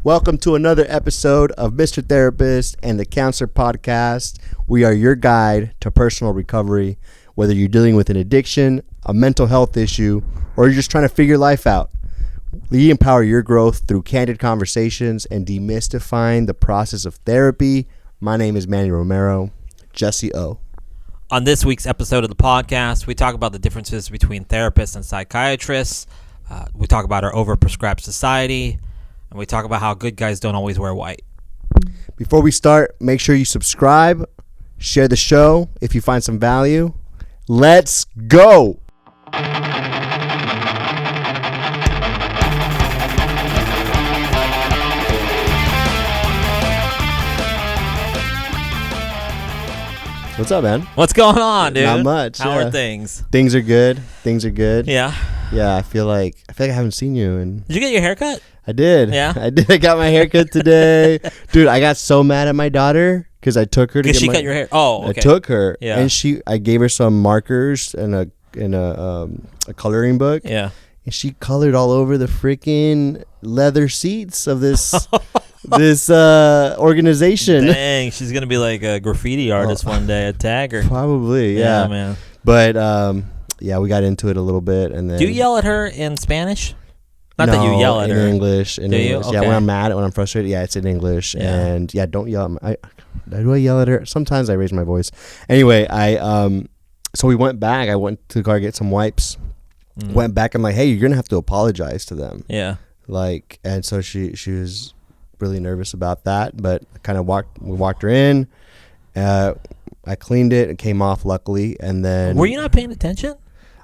Welcome to another episode of Mr. Therapist and the Counselor Podcast. We are your guide to personal recovery, whether you're dealing with an addiction, a mental health issue, or you're just trying to figure life out. We empower your growth through candid conversations and demystifying the process of therapy. My name is Manny Romero. Jesse O. On this week's episode of the podcast, we talk about the differences between therapists and psychiatrists. We talk about our overprescribed society, and we talk about how good guys don't always wear white. Before we start, make sure you subscribe, share the show if you find some value. Let's go! What's up, man? What's going on, dude? Not much. How are things? Things are good. Yeah. Yeah, I feel like I haven't seen you. Did you get your haircut? I did. Yeah? I did. I got my haircut today. Dude, I got so mad at my daughter because I took her to get she cut your hair. Oh, okay. I took her. Yeah. And I gave her some markers and a coloring book. Yeah. And she colored all over the freaking leather seats of this this organization. Dang, she's gonna be like a graffiti artist one day. A tagger. Probably, yeah, man. But yeah, we got into it a little bit, and then. Do you yell at her in Spanish? Not no, that you yell at her. In English. Do you? Okay. Yeah, when I'm mad, when I'm frustrated, yeah, it's in English. Yeah. And yeah, don't yell. Do I yell at her? Sometimes I raise my voice. Anyway, so we went back. I went to the car to get some wipes. Went back. I'm like, hey, you're gonna have to apologize to them. Yeah. Like, and so she was really nervous about that, but we walked her in. I cleaned it. It came off luckily, and then. Were you not paying attention?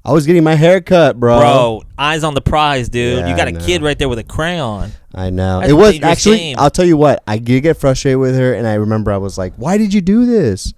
I was getting my hair cut, bro. Bro, eyes on the prize, dude. Yeah, you got a kid right there with a crayon. I know. That's it was dangerous actually, game. I'll tell you what, I did get frustrated with her, and I remember I was like, why did you do this?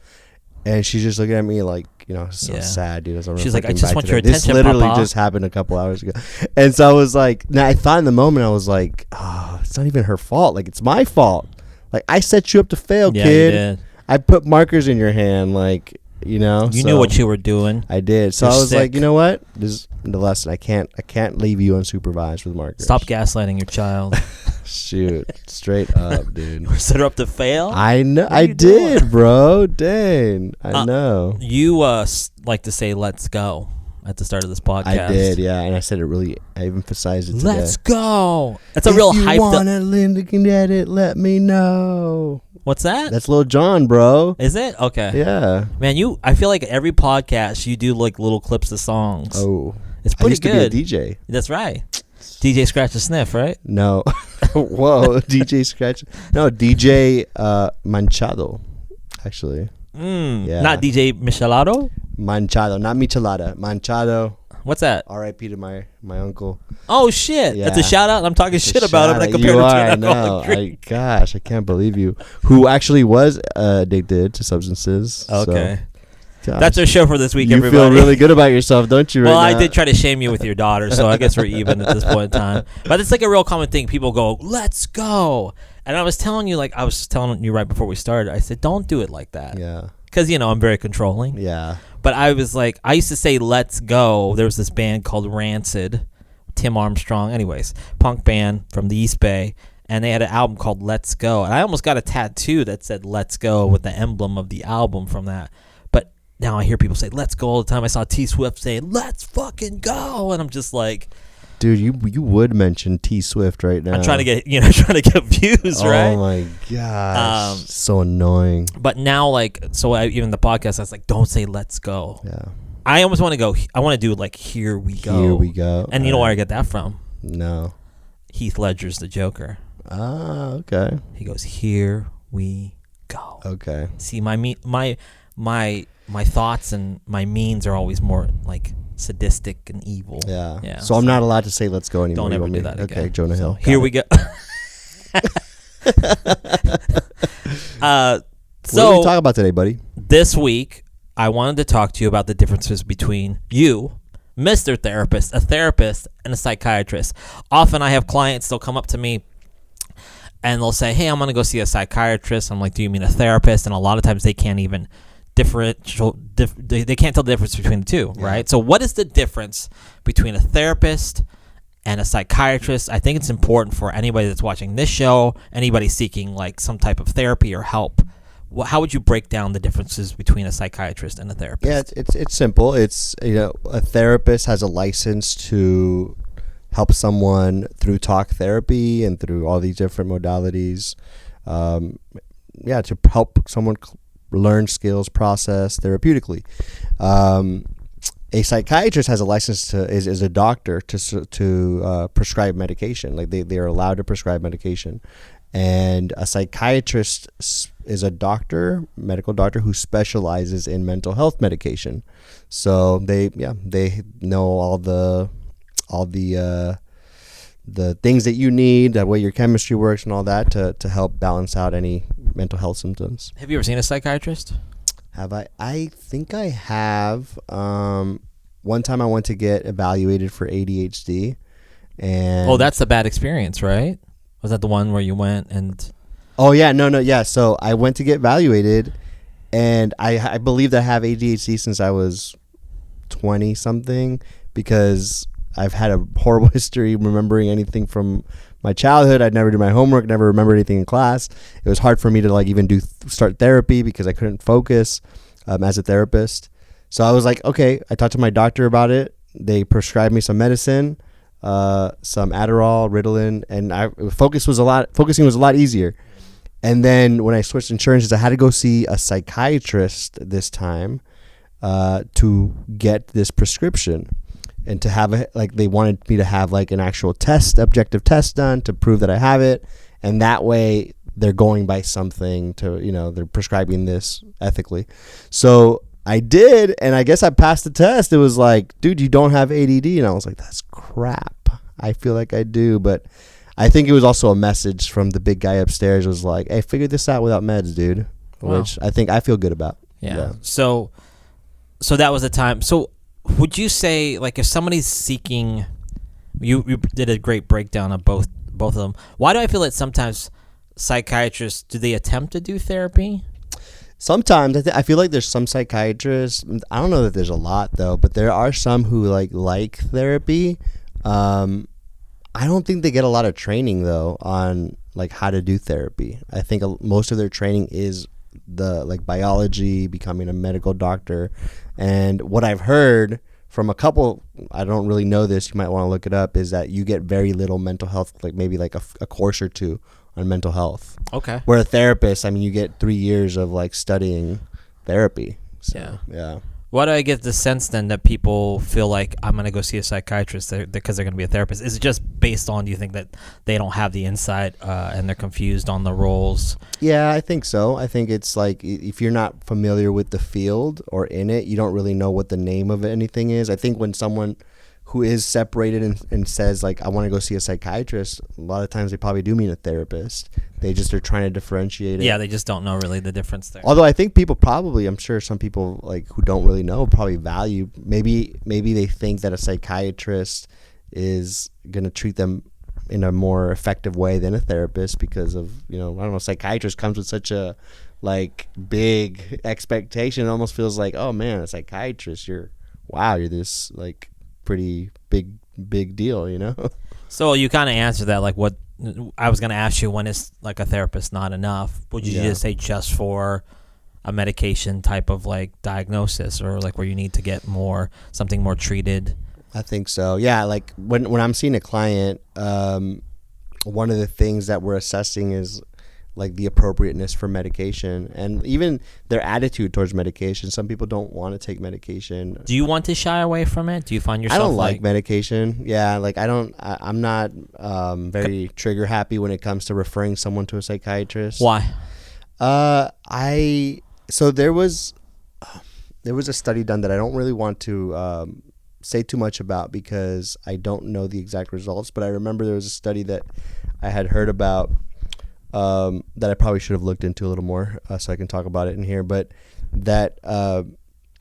And she's just looking at me like, so sad, dude. She's like, I just want your attention, this literally Papa. just happened a couple hours ago. And so I was like, I thought in the moment, I was like, oh, it's not even her fault. Like, it's my fault. Like, I set you up to fail, Yeah, kid. you did. I put markers in your hand, like, You knew what you were doing. I did. So You're I was sick. like, you know what? This is the lesson. I can't leave you unsupervised with markers. Stop gaslighting your child. Shoot, straight up, dude. Set her up to fail? I know. I you did, doing? bro. Dang. I know. You like to say let's go at the start of this podcast. I did, yeah. And I said it really, I emphasized it today. Let's go. That's a real hyped up. If you want to Linda at it, let me know. What's that? That's Lil Jon, bro. Is it? Okay. Yeah. Man, I feel like every podcast you do like little clips of songs. Oh. It's pretty good. I used to be a DJ. That's right. DJ Scratch a Sniff, right? No. Whoa. DJ Scratch. No, DJ Manchado, actually. Yeah. Not DJ Michelado? Manchado, not Michelada. Manchado. What's that? R.I.P. to my uncle. Oh, shit. Yeah. That's a shout out. I'm talking shit about him. And I You compared it to are, an I know. alcoholic. Gosh, I can't believe you. Who actually was addicted to substances. Okay. So, That's our show for this week, you everybody. feel really good about yourself, don't you? Well, right I now? did try to shame you with your daughter, so I guess we're even at this point in time. But it's like a real common thing. People go, let's go. And I was telling you right before we started, I said, don't do it like that. Yeah. Because, I'm very controlling. Yeah. But I was like, I used to say, let's go. There was this band called Rancid, Tim Armstrong. Anyways, punk band from the East Bay. And they had an album called Let's Go. And I almost got a tattoo that said Let's Go with the emblem of the album from that. But now I hear people say, let's go all the time. I saw T Swift saying, let's fucking go. And I'm just like... Dude, you would mention T Swift right now. I'm trying to get views, right? Oh my gosh, so annoying. But now, even the podcast, I was like, don't say let's go. Yeah. I almost want to go. I want to do like here we go. Here we go. And you know where I get that from? No. Heath Ledger's The Joker. Ah, okay. He goes, here we go. Okay. See, my thoughts and my means are always more like sadistic and evil. Yeah. So I'm not allowed to say let's go anymore. Don't ever do that again. Okay, Jonah Hill. Here we go. What are we talking about today, buddy? This week, I wanted to talk to you about the differences between you, Mr. Therapist, a therapist, and a psychiatrist. Often I have clients, they'll come up to me and they'll say, hey, I'm going to go see a psychiatrist. I'm like, do you mean a therapist? And a lot of times they can't even they can't tell the difference between the two, right? So what is the difference between a therapist and a psychiatrist. I think it's important for anybody that's watching this show, anybody seeking like some type of therapy or help. How would you break down the differences between a psychiatrist and a therapist? Yeah, it's simple. It's, a therapist has a license to help someone through talk therapy and through all these different modalities. To help someone learn skills, process therapeutically. A psychiatrist has a license is a doctor to prescribe medication. Like they are allowed to prescribe medication. And a psychiatrist is a medical doctor who specializes in mental health medication. So they know all the things that you need, the way your chemistry works and all that to help balance out any mental health symptoms. Have you ever seen a psychiatrist? Have I? I think I have. One time I went to get evaluated for ADHD. And that's a bad experience, right? Was that the one where you went and... Oh, yeah. No. Yeah. So I went to get evaluated, and I believe I have ADHD since I was 20-something because I've had a horrible history remembering anything from my childhood. I'd never do my homework, never remember anything in class. It was hard for me to like even start therapy because I couldn't focus as a therapist. So I was like, okay, I talked to my doctor about it. They prescribed me some medicine, some Adderall, Ritalin, and focusing was a lot easier. And then when I switched insurances, I had to go see a psychiatrist this time to get this prescription. And to have they wanted me to have like an actual objective test done to prove that I have it. And that way they're going by something they're prescribing this ethically. So I did. And I guess I passed the test. It was like, dude, you don't have ADD. And I was like, that's crap. I feel like I do. But I think it was also a message from the big guy upstairs. It was like, hey, figure this out without meds, dude. Wow. Which I think I feel good about. Yeah. So that was the time. So, would you say, like, if somebody's seeking, you did a great breakdown of both of them. Why do I feel that sometimes psychiatrists, do they attempt to do therapy? Sometimes I feel like there's some psychiatrists. I don't know that there's a lot though, but there are some who like therapy. I don't think they get a lot of training though on like how to do therapy. I think most of their training is the like biology, becoming a medical doctor. And what I've heard from a couple, I don't really know this, you might want to look it up, is that you get very little mental health, like maybe like a course or two on mental health. Okay. Where a therapist, I mean, you get 3 years of like studying therapy. So, yeah. Why do I get the sense then that people feel like I'm going to go see a psychiatrist because they're going to be a therapist? Is it just based on, do you think that they don't have the insight and they're confused on the roles? Yeah, I think so. I think it's like if you're not familiar with the field or in it, you don't really know what the name of anything is. I think when someone who is separated and says like, I want to go see a psychiatrist, a lot of times they probably do mean a therapist. They just are trying to differentiate it. Yeah, they just don't know really the difference there. Although I think people probably, I'm sure some people like who don't really know probably value, maybe they think that a psychiatrist is going to treat them in a more effective way than a therapist because of, I don't know, psychiatrist comes with such a like big expectation. It almost feels like, oh man, a psychiatrist, you're this like pretty big deal, So you kind of answered that, like what I was going to ask you, when is like a therapist not enough? Would you just say just for a medication type of like diagnosis, or like where you need to get something more treated? I think so. Yeah. Like when I'm seeing a client, one of the things that we're assessing is like the appropriateness for medication and even their attitude towards medication. Some people don't want to take medication. Do you want to shy away from it? Do you find yourself I don't like medication. Yeah. Like I'm not very trigger happy when it comes to referring someone to a psychiatrist. Why? So there was a study done that I don't really want to say too much about because I don't know the exact results, but I remember there was a study that I had heard about that I probably should have looked into a little more so I can talk about it in here, but that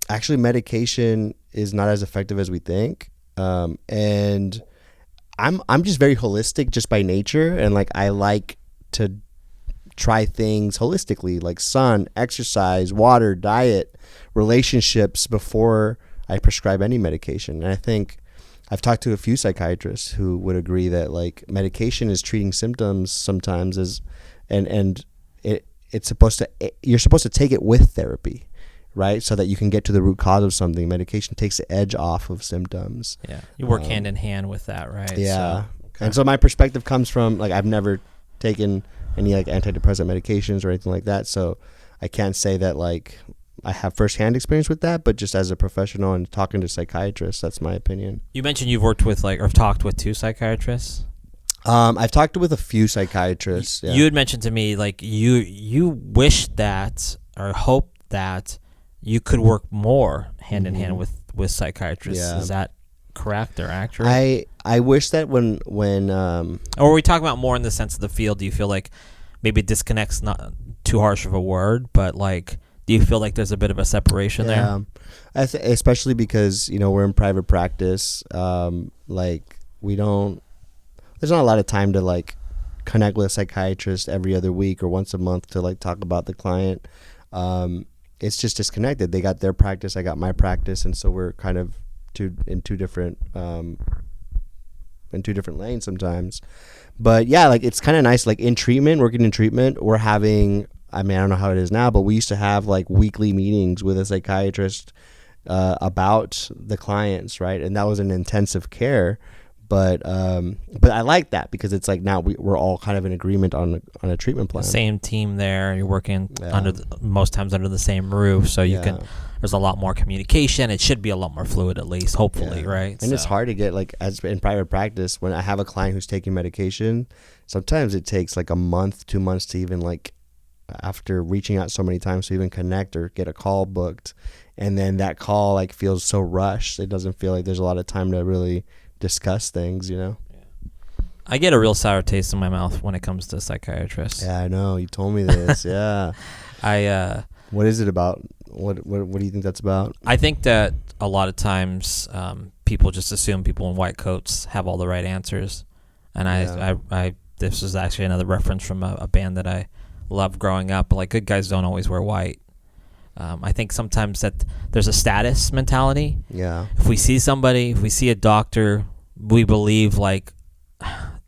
actually medication is not as effective as we think. And I'm just very holistic just by nature, and like I like to try things holistically, like sun, exercise, water, diet, relationships before I prescribe any medication. And I think I've talked to a few psychiatrists who would agree that like medication is treating symptoms sometimes and it's supposed to, you're supposed to take it with therapy, right? So that you can get to the root cause of something. Medication takes the edge off of symptoms. Yeah, you work hand in hand with that, right? Yeah. So, okay. And so my perspective comes from like I've never taken any like antidepressant medications or anything like that, so I can't say that like I have firsthand experience with that, but just as a professional and talking to psychiatrists, that's my opinion. You mentioned you've worked with like or talked with 2 psychiatrists. I've talked with a few psychiatrists. Yeah. You had mentioned to me like you wish that or hope that you could work more hand in hand with psychiatrists. Yeah. Is that correct or accurate? I wish that when or are we talking about more in the sense of the field? Do you feel like maybe disconnect's not too harsh of a word, but like do you feel like there's a bit of a separation there? Especially because we're in private practice. Like there's not a lot of time to like connect with a psychiatrist every other week or once a month to like talk about the client. It's just disconnected. They got their practice, I got my practice, and so we're kind of in two different lanes sometimes. But yeah, like it's kind of nice. Like working in treatment, we're having. I mean, I don't know how it is now, but we used to have like weekly meetings with a psychiatrist about the clients, right? And that was an intensive care. But I like that because it's like now we're all kind of in agreement on a treatment plan. Same team there. You're working most times under the same roof, so you can. There's a lot more communication. It should be a lot more fluid, at least, hopefully, right? And it's hard to get like as in private practice when I have a client who's taking medication. Sometimes it takes like a month, 2 months to even like after reaching out so many times to even connect or get a call booked, and then that call like feels so rushed. It doesn't feel like there's a lot of time to really discuss things, I get a real sour taste in my mouth when it comes to psychiatrists. Yeah, I know. You told me this. Yeah. What is it about? What do you think that's about? I think that a lot of times people just assume people in white coats have all the right answers, and I this is actually another reference from a band that I loved growing up. Like good guys don't always wear white. I think sometimes that there's a status mentality. Yeah. If we see a doctor, we believe like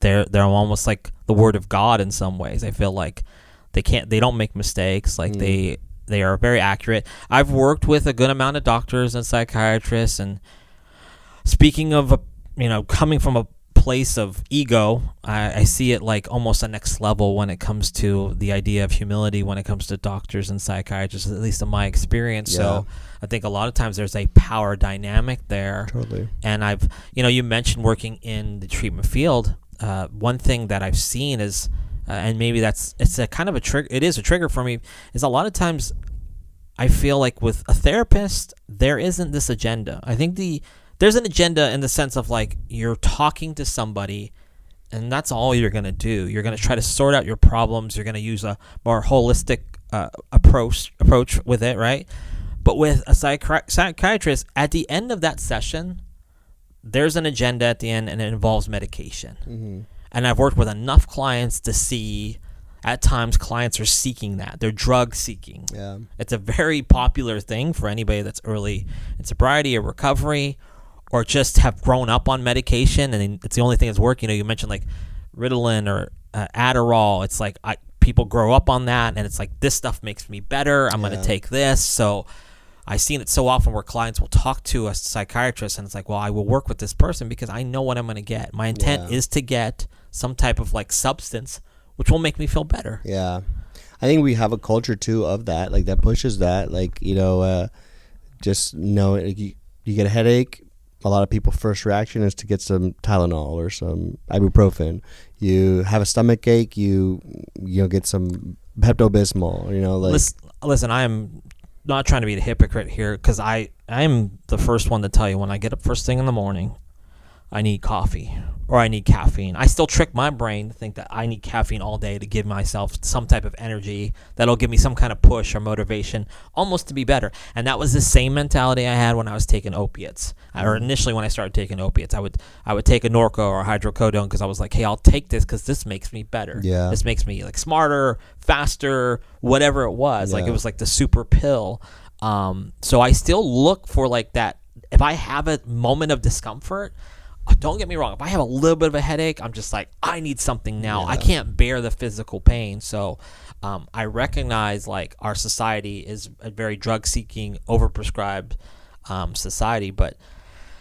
they're almost like the word of God in some ways. I feel like they don't make mistakes. Like they are very accurate. I've worked with a good amount of doctors and psychiatrists, and speaking of coming from a place of ego, I see it like almost a next level when it comes to the idea of humility when it comes to doctors and psychiatrists, at least in my experience. Yeah. So I think a lot of times there's a power dynamic there. Totally. And you mentioned working in the treatment field. One thing that I've seen is, and maybe it's a kind of a trigger. It is a trigger for me. Is a lot of times I feel like with a therapist there isn't this agenda. I think there's an agenda in the sense of like you're talking to somebody and that's all you're going to do. You're going to try to sort out your problems. You're going to use a more holistic approach with it, right? But with a psychiatrist, at the end of that session, there's an agenda at the end and it involves medication. Mm-hmm. And I've worked with enough clients to see at times clients are seeking that. They're drug seeking. Yeah. It's a very popular thing for anybody that's early in sobriety or recovery, or just have grown up on medication and it's the only thing that's working. You mentioned like Ritalin or Adderall. It's like people grow up on that and it's like, this stuff makes me better. I'm going to take this. So I've seen it so often where clients will talk to a psychiatrist and it's like, well, I will work with this person because I know what I'm going to get. My intent is to get some type of like substance which will make me feel better. Yeah. I think we have a culture too of that, like that pushes that, like, just know you get a headache. A lot of people's first reaction is to get some Tylenol or some ibuprofen. You have a stomach ache, you get some Pepto-Bismol. Listen, I am not trying to be a hypocrite here because I am the first one to tell you when I get up first thing in the morning, I need coffee or I need caffeine. I still trick my brain to think that I need caffeine all day to give myself some type of energy that'll give me some kind of push or motivation almost to be better. And that was the same mentality I had when I was taking opiates. Or initially when I started taking opiates, I would take a Norco or a hydrocodone because I was like, hey, I'll take this because this makes me better. Yeah. This makes me like smarter, faster, whatever it was. Yeah. Like it was like the super pill. So I still look for like that. If I have a moment of discomfort, don't get me wrong. If I have a little bit of a headache, I'm just like, I need something now. Yeah. I can't bear the physical pain. So I recognize like our society is a very drug-seeking, overprescribed society. But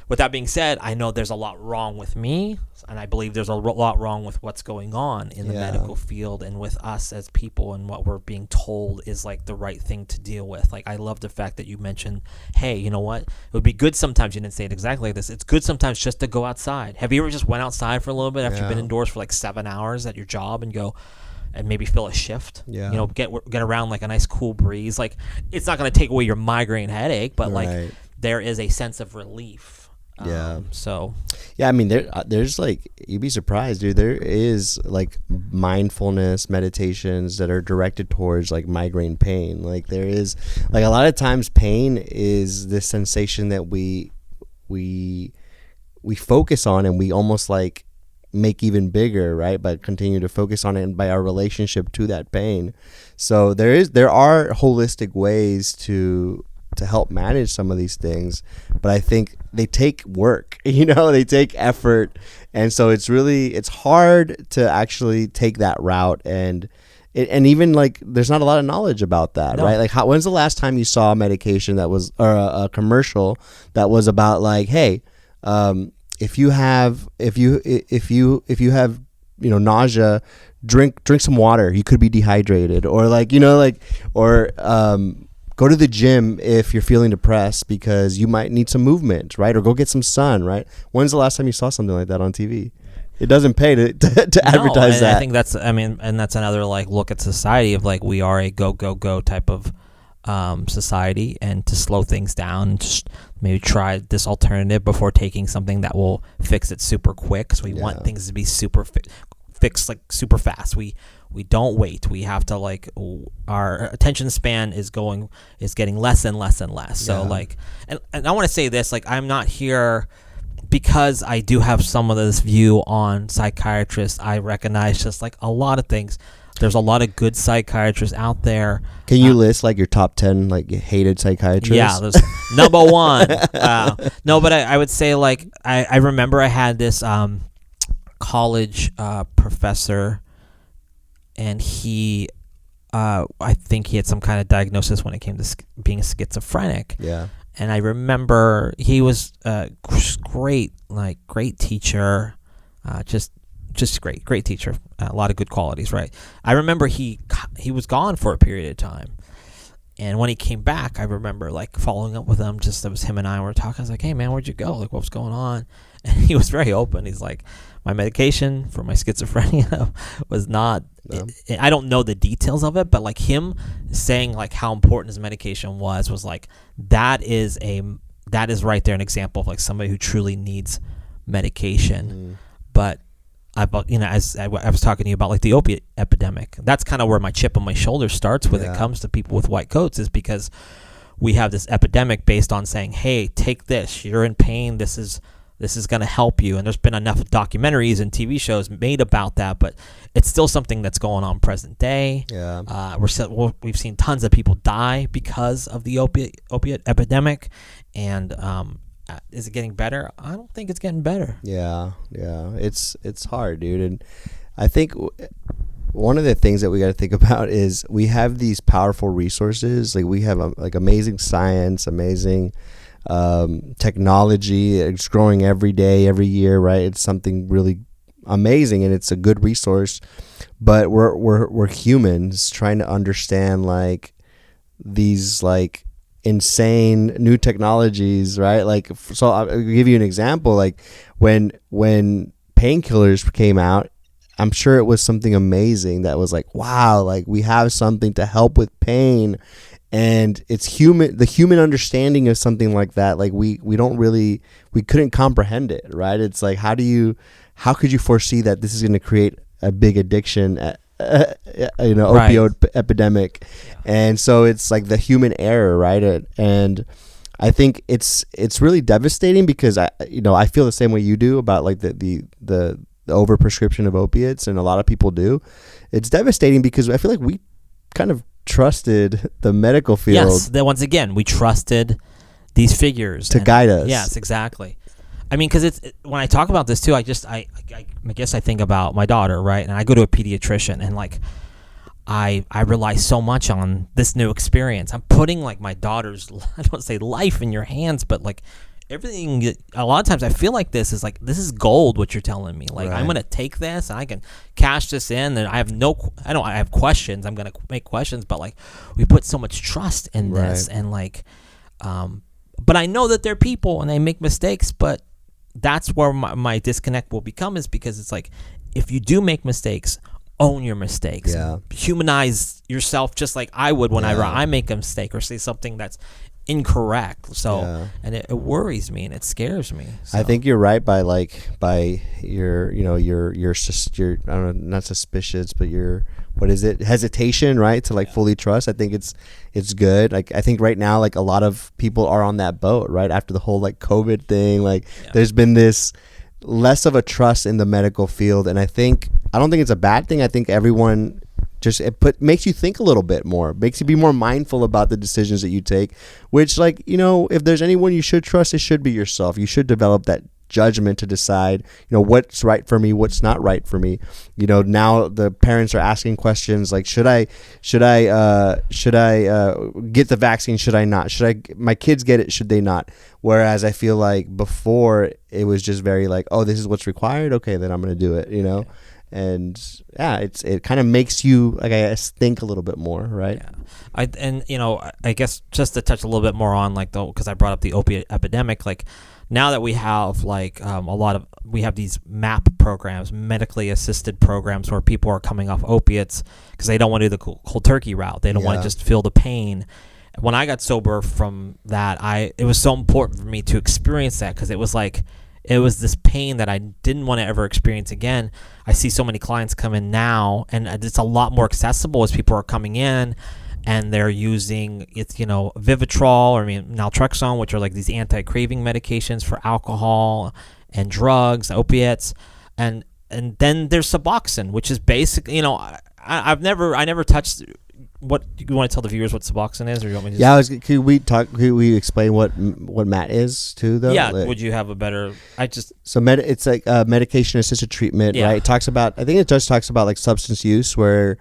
with that being said, I know there's a lot wrong with me, and I believe there's a lot wrong with what's going on in the medical field and with us as people, and what we're being told is like the right thing to deal with. Like, I love the fact that you mentioned, hey, you know what? It would be good sometimes, you didn't say it exactly like this, it's good sometimes just to go outside. Have you ever just went outside for a little bit after you've been indoors for like 7 hours at your job and go and maybe feel a shift? Yeah. You know, get around like a nice cool breeze. Like, it's not going to take away your migraine headache, but like there is a sense of relief. I mean, there's like, you'd be surprised, dude. There is like mindfulness meditations that are directed towards like migraine pain. Like, there is like a lot of times pain is this sensation that we focus on, and we almost like make even bigger, right? But continue to focus on it, and by our relationship to that pain. So there are holistic ways to help manage some of these things, but I think they take work, they take effort. And so it's hard to actually take that route. And even like, there's not a lot of knowledge about that, right? Like, when's the last time you saw a medication that was, or a commercial that was about like, hey, if you have nausea, drink some water, you could be dehydrated, or like, go to the gym if you're feeling depressed because you might need some movement, right? Or go get some sun, right? When's the last time you saw something like that on TV? It doesn't pay to advertise that. I think that's another like look at society of like, we are a go type of society, and to slow things down and just maybe try this alternative before taking something that will fix it super quick. So we want things to be super fixed like super fast. We don't wait. We have to like, our attention span is getting less and less and less. So like, and I want to say this, like, I'm not here because I do have some of this view on psychiatrists. I recognize just like a lot of things. There's a lot of good psychiatrists out there. Can you list like your top 10 like hated psychiatrists? Yeah, there's number one. No, but I would say like, I remember I had this college professor, and he I think he had some kind of diagnosis when it came to being schizophrenic. Yeah. And I remember he was great teacher, just great teacher, a lot of good qualities, right? I remember he was gone for a period of time, and when he came back, I remember like following up with him. Just, it was him and I were talking. I was like, "Hey man, where'd you go? Like, what was going on?" And he was very open. He's like, "My medication for my schizophrenia was not." I don't know the details of it, but like him saying like how important his medication was like, that is right there an example of like somebody who truly needs medication. But as I was talking to you about like the opiate epidemic, that's kind of where my chip on my shoulder starts when it comes to people with white coats, is because we have this epidemic based on saying, hey, take this, you're in pain, this is going to help you. And there's been enough documentaries and TV shows made about that, but it's still something that's going on present day. Yeah. We've seen tons of people die because of the opiate epidemic. And is it getting better? I don't think it's getting better. Yeah. It's hard, dude. And I think one of the things that we got to think about is we have these powerful resources. Like, we have like amazing science, amazing technology. It's growing every day, every year, right? It's something really amazing, and it's a good resource. But we're humans trying to understand like these like insane new technologies, right? Like, so I'll give you an example. Like when painkillers came out, I'm sure it was something amazing that was like, wow, like we have something to help with pain. And it's the human understanding of something like that. Like we couldn't comprehend it, right? It's like, how could you foresee that this is going to create a big addiction, opioid epidemic? Yeah. And so it's like the human error, right? And I think it's really devastating, because I feel the same way you do about like the overprescription of opiates, and a lot of people do. It's devastating because I feel like we kind of trusted the medical field. Yes, that once again we trusted these figures to guide us. Yes, exactly. I mean, because when I talk about this too, I guess I think about my daughter, right? And I go to a pediatrician, and like I rely so much on this new experience. I'm putting like my daughter's, I don't say life in your hands, but like everything. A lot of times I feel like this is gold. What you're telling me, like I'm gonna take this and I can cash this in, and I have questions. I'm gonna make questions, but like we put so much trust in this, and like, but I know that they're people and they make mistakes, but that's where my disconnect will become, is because it's like, if you do make mistakes, own your mistakes. Humanize yourself just like I would when I make a mistake or say something that's incorrect. So and it worries me and it scares me. So. I think you're right by your I don't know, not suspicious, but your, what is it, hesitation, right, to like fully trust. I think it's good. Like I think right now, like a lot of people are on that boat, right, after the whole like COVID thing. Like there's been this less of a trust in the medical field, and I don't think it's a bad thing. I think everyone makes you think a little bit more, makes you be more mindful about the decisions that you take, which, like, if there's anyone you should trust, it should be yourself. You should develop that judgment to decide, what's right for me, what's not right for me. Now the parents are asking questions like, should I get the vaccine? Should I not? My kids get it? Should they not? Whereas I feel like before it was just very like, oh, this is what's required. Okay, then I'm going to do it, And it kind of makes you, like, I guess, think a little bit more, right? Yeah. I guess just to touch a little bit more on, like, because I brought up the opiate epidemic, like, now that we have like we have these MAP programs, medically assisted programs, where people are coming off opiates because they don't want to do the cold turkey route. They don't want to just feel the pain. When I got sober from that, it was so important for me to experience that, because it was this pain that I didn't want to ever experience again. I see so many clients come in now, and it's a lot more accessible as people are coming in and they're using Vivitrol or naltrexone, which are like these anti-craving medications for alcohol and drugs, opiates, and then there's Suboxone, which is basically, I never touched. What you want to tell the viewers what Suboxone is, or you want me to? Could we explain what MAT is too, though? Yeah. Would you have a better? It's like medication assisted treatment, right? It talks about like substance use, where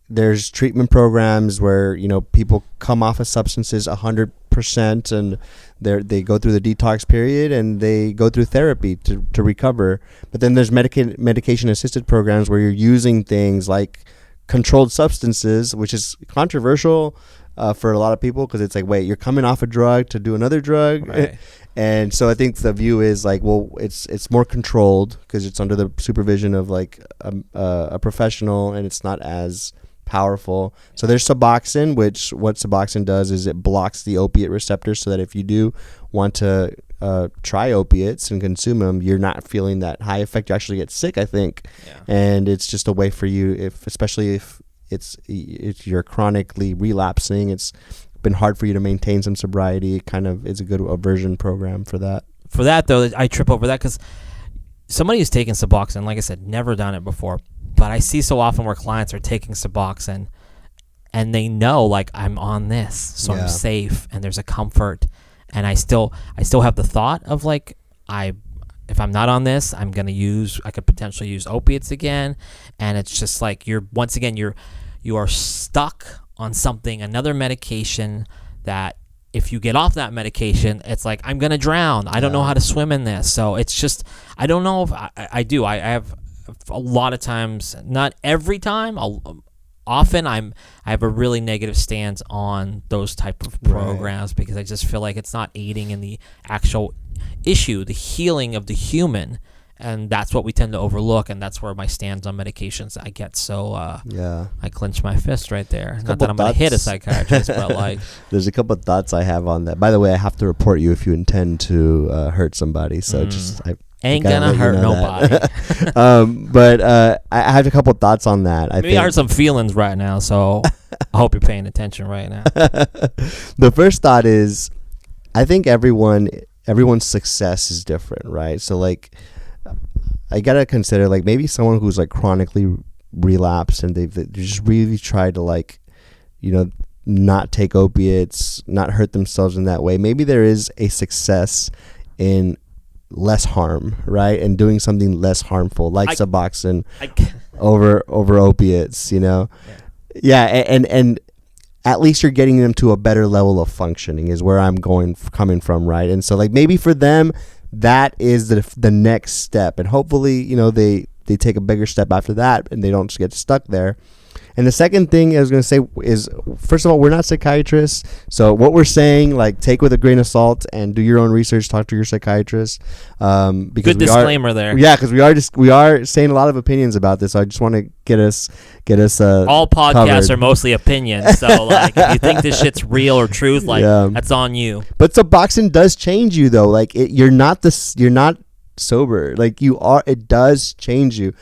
there's treatment programs where people come off of substances 100%, and they go through the detox period and they go through therapy to recover. But then there's medication assisted programs where you're using things like controlled substances, which is controversial for a lot of people, because it's like, wait, you're coming off a drug to do another drug, right? And so I think the view is like, well, it's more controlled because it's under the supervision of like a professional, and it's not as powerful. So there's Suboxone, which what Suboxone does is it blocks the opiate receptors, so that if you do want to try opiates and consume them, you're not feeling that high effect. You actually get sick, I think. And it's just a way for you, especially if you're chronically relapsing, it's been hard for you to maintain some sobriety. It kind of is a good aversion program for that. For that, though, I trip over that because somebody who's taken Suboxone, like I said, never done it before, but I see so often where clients are taking Suboxone and they know, like, I'm on this, so I'm safe, and there's a comfort. And I still have the thought of, like, if I'm not on this, I could potentially use opiates again. And it's just like, you are stuck on another medication that if you get off that medication, it's like, I'm going to drown. I don't know how to swim in this. So it's just, I don't know if I do. I have a lot of times, not every time, often I have a really negative stance on those type of programs, because I just feel like it's not aiding in the actual issue, the healing of the human, and that's what we tend to overlook, and that's where my stance on medications I get so I clench my fist right there. Not that I'm going to hit a psychiatrist, but like there's a couple of thoughts I have on that. By the way, I have to report you if you intend to hurt somebody, so ain't gonna hurt nobody. But I have a couple of thoughts on that. I hurt some feelings right now, so I hope you're paying attention right now. The first thought is, I think everyone's success is different, right? So like, I gotta consider, like, maybe someone who's like chronically relapsed and they've just really tried to, like, not take opiates, not hurt themselves in that way. Maybe there is a success in less harm, right? And doing something less harmful, like Suboxone I, over opiates, you know? Yeah, and at least you're getting them to a better level of functioning is where I'm coming from, right? And so like maybe for them, that is the next step. And hopefully, you know, they take a bigger step after that and they don't just get stuck there. And the second thing I was going to say is, first of all, we're not psychiatrists. So what we're saying, like, take with a grain of salt and do your own research. Talk to your psychiatrist. Because good disclaimer there. Yeah, because we are saying a lot of opinions about this. So I just want to get us. All podcasts covered. are mostly opinions. So like, if you think this shit's real or truth, like that's on you. But Suboxone does change you though. Like you're not sober. Like you are. It does change you.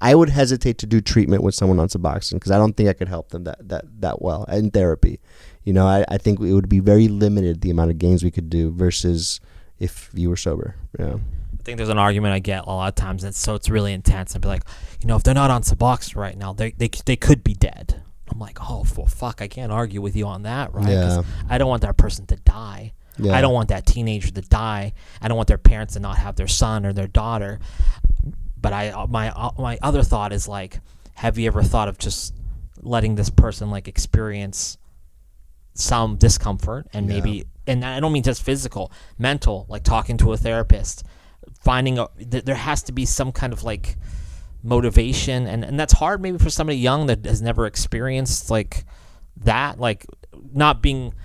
I would hesitate to do treatment with someone on Suboxone because I don't think I could help them that well in therapy. You know, I think it would be very limited the amount of gains we could do versus if you were sober. Yeah. I think there's an argument I get a lot of times, and so it's really intense. I'd be like, you know, if they're not on Suboxone right now, they could be dead. I'm like, oh, well, fuck, I can't argue with you on that, right? Yeah. I don't want that person to die. Yeah. I don't want that teenager to die. I don't want their parents to not have their son or their daughter. But my other thought is like, have you ever thought of just letting this person like experience some discomfort and maybe, and I don't mean just physical, mental, like talking to a therapist, there has to be some kind of like motivation, and that's hard maybe for somebody young that has never experienced like that, like not being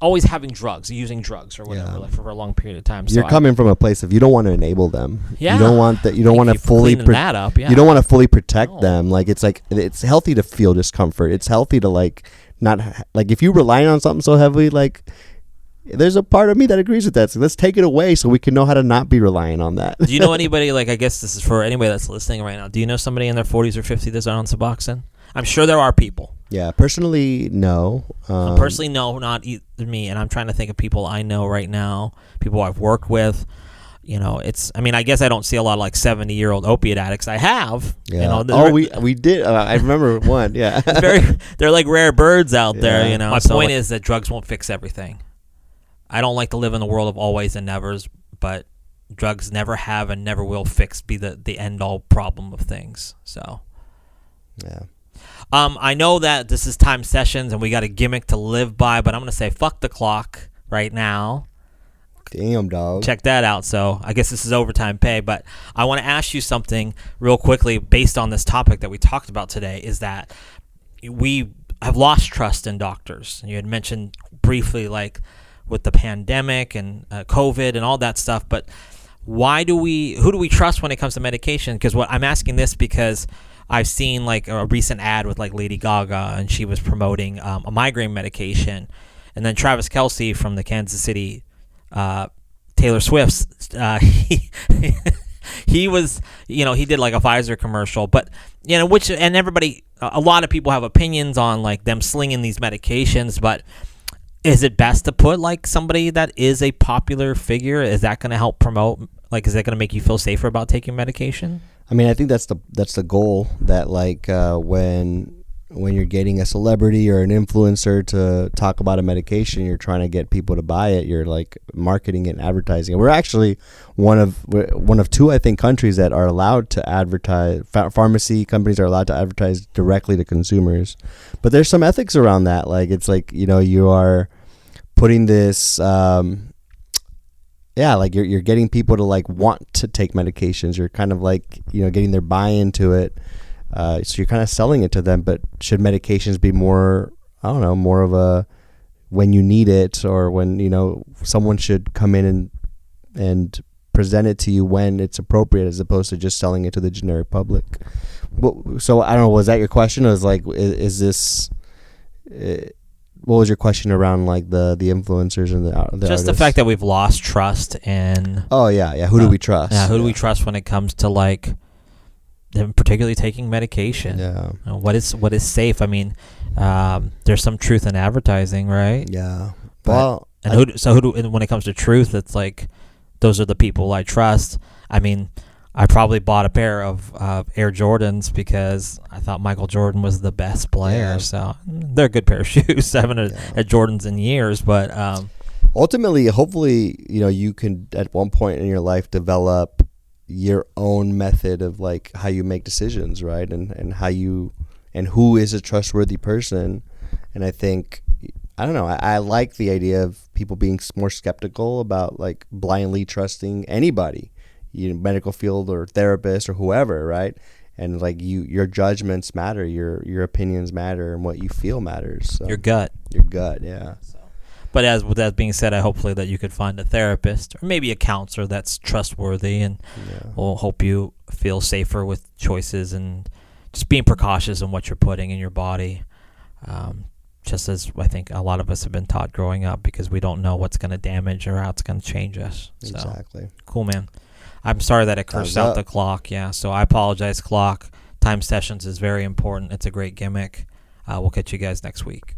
always having drugs, using drugs or whatever, like for a long period of time. So you're coming from a place of you don't want to enable them. Yeah. You don't want that. You don't want to fully that up. Yeah. You don't want to fully protect them. Like it's healthy to feel discomfort. It's healthy to like not like if you rely on something so heavily, like there's a part of me that agrees with that. So let's take it away so we can know how to not be relying on that. Do you know anybody, like, I guess this is for anybody that's listening right now. Do you know somebody in their 40s or 50s that's on Suboxone? I'm sure there are people. Yeah, personally, no. Personally, no, not either me. And I'm trying to think of people I know right now, people I've worked with. You know, I mean, I guess I don't see a lot of like 70-year-old opiate addicts. I have. Yeah. You know, we did. I remember one. Yeah. They're like rare birds out there. You know. My point is that drugs won't fix everything. I don't like to live in the world of always and nevers, but drugs never have and never will be the end all problem of things. So. Yeah. I know that this is time sessions and we got a gimmick to live by, but I'm going to say fuck the clock right now. Damn, dog. Check that out. So I guess this is overtime pay, but I want to ask you something real quickly based on this topic that we talked about today, is that we have lost trust in doctors. You had mentioned briefly like with the pandemic and COVID and all that stuff, but who do we trust when it comes to medication? Because I'm asking this because I've seen like a recent ad with like Lady Gaga, and she was promoting a migraine medication, and then Travis Kelce from the Kansas City Taylor Swift's he was, you know, he did like a Pfizer commercial, but you know, a lot of people have opinions on like them slinging these medications, but is it best to put like somebody that is a popular figure? Is that going to help promote? Like, is that going to make you feel safer about taking medication? I mean, I think that's the goal. That like when you're getting a celebrity or an influencer to talk about a medication, you're trying to get people to buy it. You're like marketing it and advertising it. We're actually one of two, I think, countries that are allowed to advertise. Pharmacy companies are allowed to advertise directly to consumers, but there's some ethics around that. Like it's like, you know, you are putting this. Yeah, like you're getting people to like want to take medications. You're kind of like, you know, getting their buy-in to it. So you're kind of selling it to them. But should medications be more, I don't know, more of a when you need it, or when, you know, someone should come in and present it to you when it's appropriate, as opposed to just selling it to the generic public. So I don't know, was that your question? Or was like, is this... what was your question around like the influencers and the just artists? The fact that we've lost trust in... Oh, yeah. Who do we trust? Yeah, who do we trust when it comes to like them particularly taking medication? Yeah. What is safe? I mean, there's some truth in advertising, right? Yeah. Well, and when it comes to truth, it's like those are the people I trust. I mean, I probably bought a pair of Air Jordans because I thought Michael Jordan was the best player. Yeah. So they're a good pair of shoes. I haven't had Jordans in years, but ultimately, hopefully, you can at one point in your life develop your own method of like how you make decisions, right? And how you, and who is a trustworthy person. And I think, I don't know, I like the idea of people being more skeptical about like blindly trusting anybody, medical field or therapist or whoever, right? And like your judgments matter, your opinions matter, and what you feel matters. So. Your gut, yeah. So. But with that being said, I hopefully that you could find a therapist or maybe a counselor that's trustworthy, and will hope you feel safer with choices and just being precautious in what you're putting in your body. Just as I think a lot of us have been taught growing up, because we don't know what's going to damage or how it's going to change us. So, exactly. Cool, man. I'm sorry that it cursed out the clock. Yeah, so I apologize, clock. Time sessions is very important. It's a great gimmick. We'll catch you guys next week.